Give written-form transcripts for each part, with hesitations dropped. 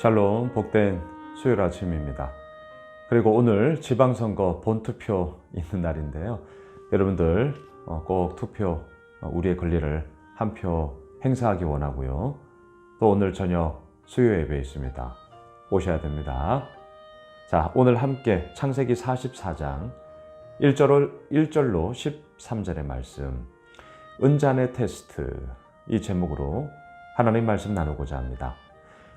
샬롬, 복된 수요일 아침입니다. 그리고 오늘 지방선거 본투표 있는 날인데요. 여러분들 꼭 투표 우리의 권리를 한 표 행사하기 원하고요. 또 오늘 저녁 수요 예배 있습니다. 오셔야 됩니다. 자, 오늘 함께 창세기 44장 1절로 13절의 말씀, 은잔의 테스트, 이 제목으로 하나님 말씀 나누고자 합니다.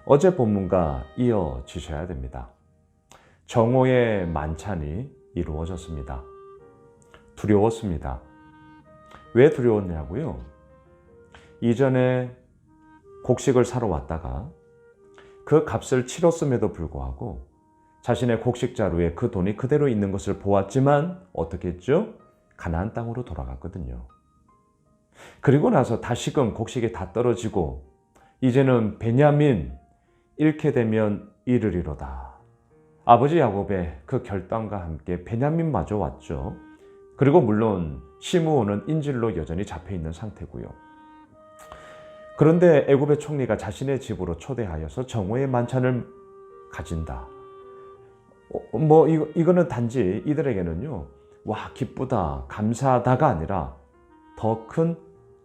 어제 본문과 이어지셔야 됩니다. 정오의 만찬이 이루어졌습니다. 두려웠습니다. 왜 두려웠냐고요? 이전에 곡식을 사러 왔다가 그 값을 치렀음에도 불구하고 자신의 곡식 자루에 그 돈이 그대로 있는 것을 보았지만 어떻게 했죠? 가나안 땅으로 돌아갔거든요. 그리고 나서 다시금 곡식이 다 떨어지고 이제는 베냐민 잃게 되면 잃으리로다. 아버지 야곱의 그 결단과 함께 베냐민마저 왔죠. 그리고 물론 시므온은 인질로 여전히 잡혀있는 상태고요. 그런데 애굽의 총리가 자신의 집으로 초대하여서 정오의 만찬을 가진다. 이거는 단지 이들에게는요, 와 기쁘다 감사하다가 아니라 더 큰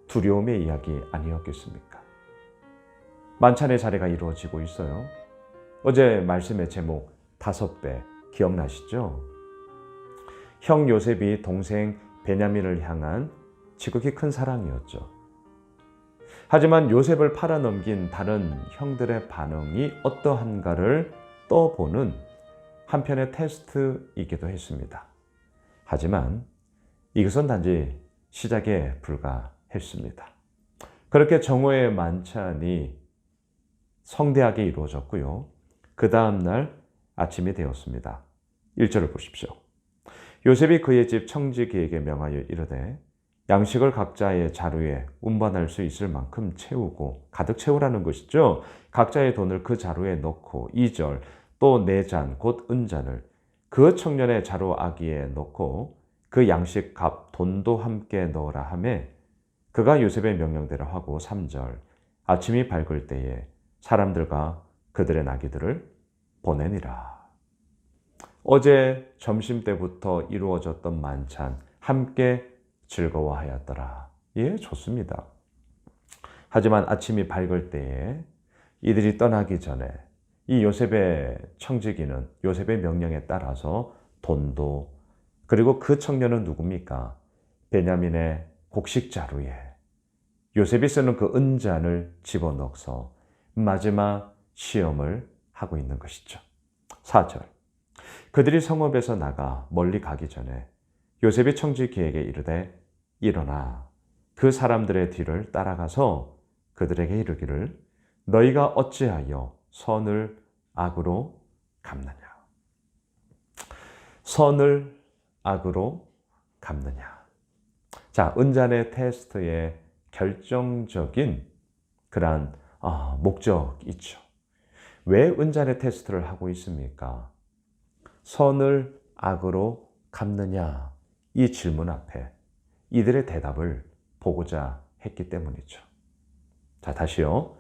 두려움의 이야기 아니었겠습니까? 만찬의 자리가 이루어지고 있어요. 어제 말씀의 제목 5배 기억나시죠? 형 요셉이 동생 베냐민을 향한 지극히 큰 사랑이었죠. 하지만 요셉을 팔아넘긴 다른 형들의 반응이 어떠한가를 떠보는 한편의 테스트이기도 했습니다. 하지만 이것은 단지 시작에 불과했습니다. 그렇게 정오의 만찬이 성대하게 이루어졌고요. 그 다음 날 아침이 되었습니다. 1절을 보십시오. 요셉이 그의 집 청지기에게 명하여 이르되 양식을 각자의 자루에 운반할 수 있을 만큼 채우고, 가득 채우라는 것이죠. 각자의 돈을 그 자루에 넣고 2절 또 4잔 곧 은잔을 그 청년의 자루 아기에 넣고 그 양식 값 돈도 함께 넣으라 하매 그가 요셉의 명령대로 하고 3절 아침이 밝을 때에 사람들과 그들의 나귀들을 보내니라. 어제 점심때부터 이루어졌던 만찬 함께 즐거워하였더라. 예, 좋습니다. 하지만 아침이 밝을 때에 이들이 떠나기 전에 이 요셉의 청지기는 요셉의 명령에 따라서 돈도, 그리고 그 청년은 누굽니까? 베냐민의 곡식 자루에 요셉이 쓰는 그 은잔을 집어넣어서 마지막 시험을 하고 있는 것이죠. 4절 그들이 성읍에서 나가 멀리 가기 전에 요셉이 청지기에게 이르되 일어나 그 사람들의 뒤를 따라가서 그들에게 이르기를 너희가 어찌하여 선을 악으로 갚느냐. 선을 악으로 갚느냐. 자, 은잔의 테스트의 결정적인 그러한 목적이 있죠. 왜 은잔의 테스트를 하고 있습니까? 선을 악으로 갚느냐, 이 질문 앞에 이들의 대답을 보고자 했기 때문이죠. 자, 다시요.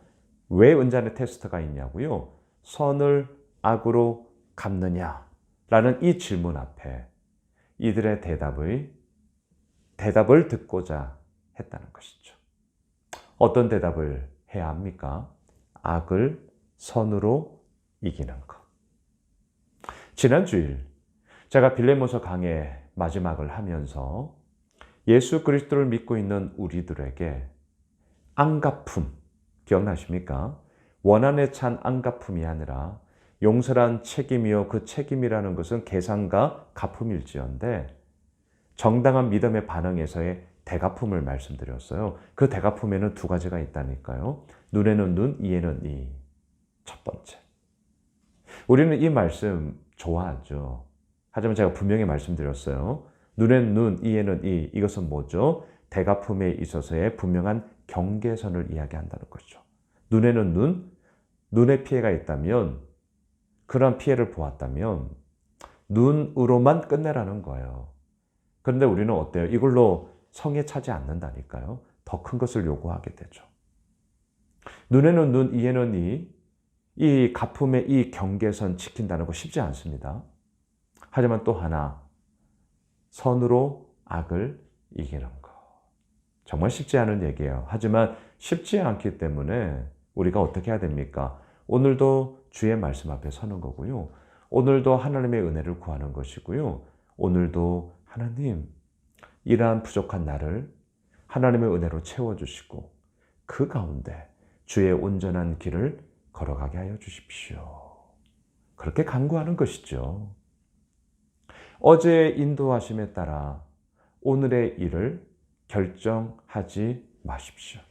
왜 은잔의 테스트가 있냐고요? 선을 악으로 갚느냐 라는 이 질문 앞에 이들의 대답을 듣고자 했다는 것이죠. 어떤 대답을 해야 합니까? 악을 선으로 이기는 것. 지난 주일 제가 빌레모서 강의 마지막을 하면서 예수 그리스도를 믿고 있는 우리들에게 안갚음, 기억나십니까? 원한에 찬 안갚음이 아니라 용서란 책임이요 그 책임이라는 것은 계산과 갚음일지언데 정당한 믿음의 반응에서의 대갚음을 말씀드렸어요. 그 대갚음에는 2가지가 있다니까요. 눈에는 눈, 이에는 이. 첫 번째. 우리는 이 말씀 좋아하죠. 하지만 제가 분명히 말씀드렸어요. 눈에는 눈, 이에는 이. 이것은 뭐죠? 대갚음에 있어서의 분명한 경계선을 이야기한다는 거죠. 눈에는 눈, 눈에 피해가 있다면, 그런 피해를 보았다면 눈으로만 끝내라는 거예요. 그런데 우리는 어때요? 이걸로 성에 차지 않는다니까요. 더 큰 것을 요구하게 되죠. 눈에는 눈, 이에는 이. 이 가품의 이 경계선 지킨다는 거 쉽지 않습니다. 하지만 또 하나, 선으로 악을 이기는 거. 정말 쉽지 않은 얘기예요. 하지만 쉽지 않기 때문에 우리가 어떻게 해야 됩니까? 오늘도 주의 말씀 앞에 서는 거고요. 오늘도 하나님의 은혜를 구하는 것이고요. 오늘도 하나님, 이러한 부족한 나를 하나님의 은혜로 채워주시고 그 가운데 주의 온전한 길을 걸어가게 하여 주십시오. 그렇게 간구하는 것이죠. 어제의 인도하심에 따라 오늘의 일을 결정하지 마십시오.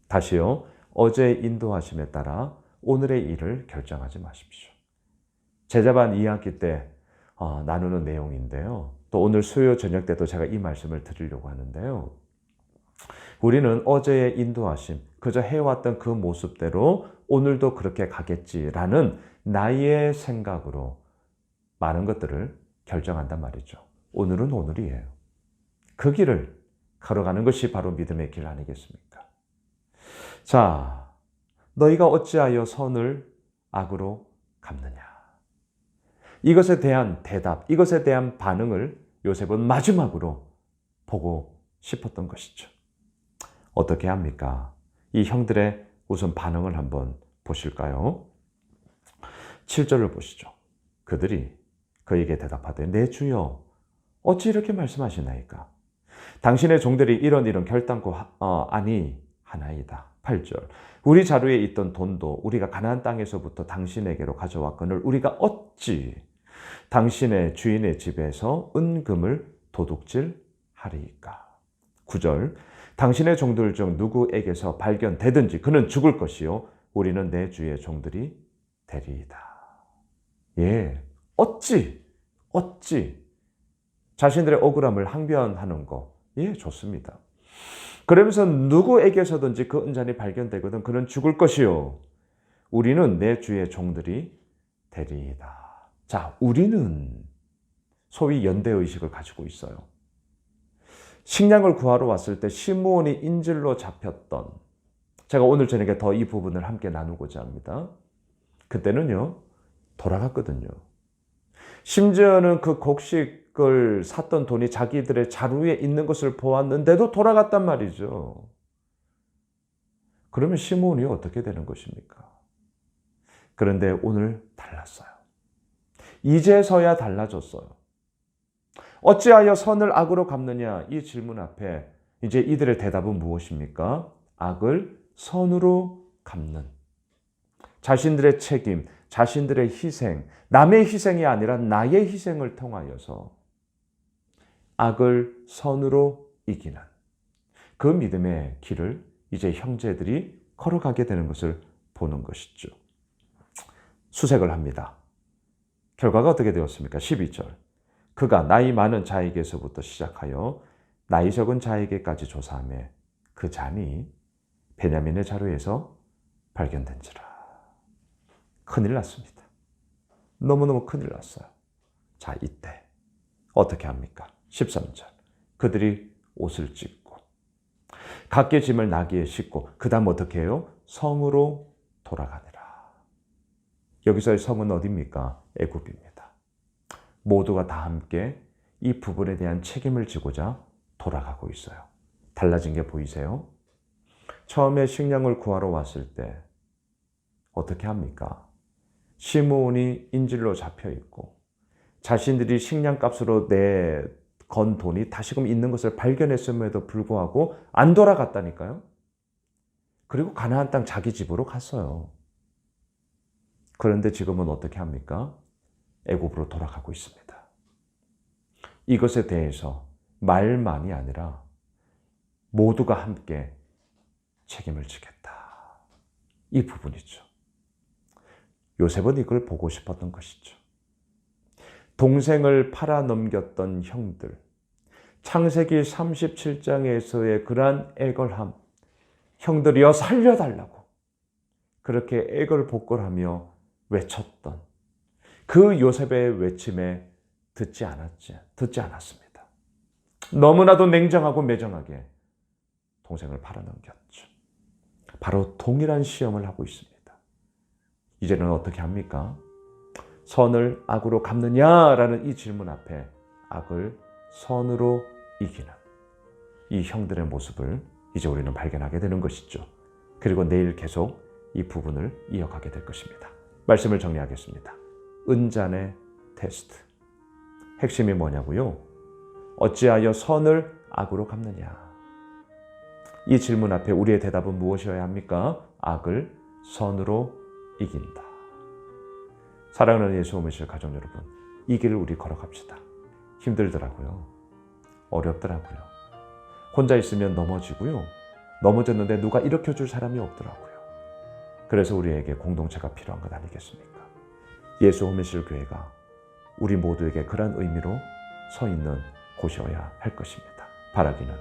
다시요. 어제의 인도하심에 따라 오늘의 일을 결정하지 마십시오. 제자반 2학기 때 나누는 내용인데요. 또 오늘 수요 저녁 때도 제가 이 말씀을 드리려고 하는데요. 우리는 어제의 인도하심, 그저 해왔던 그 모습대로 오늘도 그렇게 가겠지라는 나의 생각으로 많은 것들을 결정한단 말이죠. 오늘은 오늘이에요. 그 길을 걸어가는 것이 바로 믿음의 길 아니겠습니까? 자, 너희가 어찌하여 선을 악으로 갚느냐? 이것에 대한 대답, 이것에 대한 반응을 요셉은 마지막으로 보고 싶었던 것이죠. 어떻게 합니까? 이 형들의 우선 반응을 한번 보실까요? 7절을 보시죠. 그들이 그에게 대답하되 내 주여 어찌 이렇게 말씀하시나이까? 당신의 종들이 이런 결단코 아니하나이다. 8절 우리 자루에 있던 돈도 우리가 가나안 땅에서부터 당신에게로 가져왔거늘 우리가 어찌 당신의 주인의 집에서 은금을 도둑질하리이까? 9절 당신의 종들 중 누구에게서 발견되든지 그는 죽을 것이요 우리는 내 주의 종들이 되리이다. 예, 어찌 자신들의 억울함을 항변하는 거, 예, 좋습니다. 그러면서 누구에게서든지 그 은잔이 발견되거든 그는 죽을 것이요 우리는 내 주의 종들이 되리이다. 자, 우리는 소위 연대의식을 가지고 있어요. 식량을 구하러 왔을 때 시므온이 인질로 잡혔던, 제가 오늘 저녁에 더 이 부분을 함께 나누고자 합니다. 그때는요 돌아갔거든요. 심지어는 그 곡식을 샀던 돈이 자기들의 자루에 있는 것을 보았는데도 돌아갔단 말이죠. 그러면 시므온이 어떻게 되는 것입니까? 그런데 오늘 달랐어요. 이제서야 달라졌어요. 어찌하여 선을 악으로 갚느냐? 이 질문 앞에 이제 이들의 대답은 무엇입니까? 악을 선으로 갚는. 자신들의 책임, 자신들의 희생, 남의 희생이 아니라 나의 희생을 통하여서 악을 선으로 이기는 그 믿음의 길을 이제 형제들이 걸어가게 되는 것을 보는 것이죠. 수색을 합니다. 결과가 어떻게 되었습니까? 12절. 그가 나이 많은 자에게서부터 시작하여 나이 적은 자에게까지 조사하며 그 잔이 베냐민의 자루에서 발견된지라. 큰일 났습니다. 너무너무 큰일 났어요. 자, 이때 어떻게 합니까? 13절. 그들이 옷을 찢고 각기 짐을 나귀에 싣고 그 다음 어떻게 해요? 성으로 돌아가니라. 여기서의 성은 어디입니까? 애굽입니다. 모두가 다 함께 이 부분에 대한 책임을 지고자 돌아가고 있어요. 달라진 게 보이세요? 처음에 식량을 구하러 왔을 때 어떻게 합니까? 시므온이 인질로 잡혀 있고 자신들이 식량값으로 내건 돈이 다시금 있는 것을 발견했음에도 불구하고 안 돌아갔다니까요. 그리고 가나안 땅 자기 집으로 갔어요. 그런데 지금은 어떻게 합니까? 애굽으로 돌아가고 있습니다. 이것에 대해서 말만이 아니라 모두가 함께 책임을 지겠다. 이 부분이죠. 요셉은 이걸 보고 싶었던 것이죠. 동생을 팔아넘겼던 형들, 창세기 37장에서의 그러한 애걸함, 형들이여 살려달라고 그렇게 애걸복걸하며 외쳤던 그 요셉의 외침에 듣지 않았습니다. 너무나도 냉정하고 매정하게 동생을 팔아넘겼죠. 바로 동일한 시험을 하고 있습니다. 이제는 어떻게 합니까? 선을 악으로 갚느냐라는 이 질문 앞에 악을 선으로 이기는 이 형들의 모습을 이제 우리는 발견하게 되는 것이죠. 그리고 내일 계속 이 부분을 이어가게 될 것입니다. 말씀을 정리하겠습니다. 은잔의 테스트. 핵심이 뭐냐고요? 어찌하여 선을 악으로 갚느냐? 이 질문 앞에 우리의 대답은 무엇이어야 합니까? 악을 선으로 이긴다. 사랑하는 예수 오미실 가족 여러분, 이 길을 우리 걸어갑시다. 힘들더라고요. 어렵더라고요. 혼자 있으면 넘어지고요. 넘어졌는데 누가 일으켜줄 사람이 없더라고요. 그래서 우리에게 공동체가 필요한 것 아니겠습니까? 예수 오미실 교회가 우리 모두에게 그런 의미로 서 있는 곳이어야 할 것입니다. 바라기는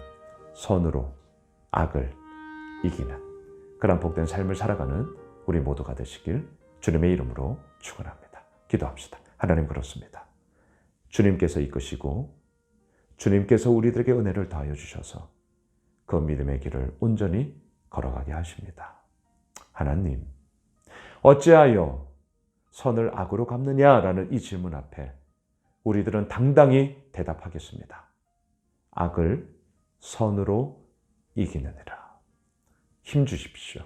선으로 악을 이기는 그런 복된 삶을 살아가는 우리 모두가 되시길 주님의 이름으로 축원합니다. 기도합시다. 하나님, 그렇습니다. 주님께서 이끄시고 주님께서 우리들에게 은혜를 더하여 주셔서 그 믿음의 길을 온전히 걸어가게 하십니다. 하나님, 어찌하여 선을 악으로 갚느냐라는 이 질문 앞에 우리들은 당당히 대답하겠습니다. 악을 선으로 이기느니라. 힘 주십시오.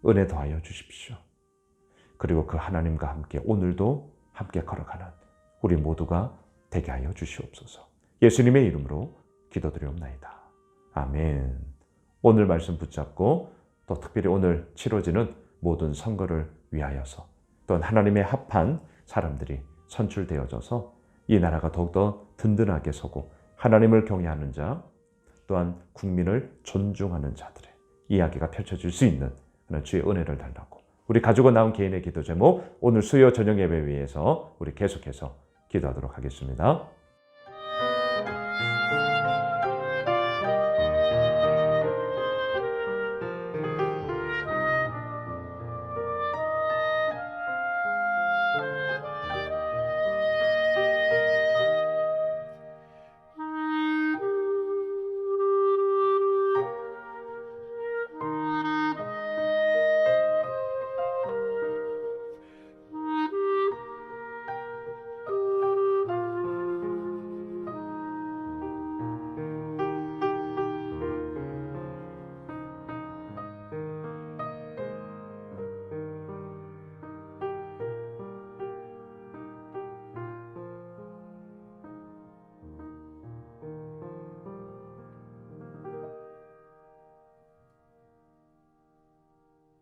은혜 더하여 주십시오. 그리고 그 하나님과 함께 오늘도 함께 걸어가는 우리 모두가 되게 하여 주시옵소서. 예수님의 이름으로 기도드리옵나이다. 아멘. 오늘 말씀 붙잡고 또 특별히 오늘 치러지는 모든 선거를 위하여서 또한 하나님의 합한 사람들이 선출되어져서 이 나라가 더욱더 든든하게 서고 하나님을 경외하는 자 또한 국민을 존중하는 자들의 이야기가 펼쳐질 수 있는 그런 주의 은혜를 달라고 우리 가지고 나온 개인의 기도 제목 오늘 수요 저녁 예배 위해서 우리 계속해서 기도하도록 하겠습니다.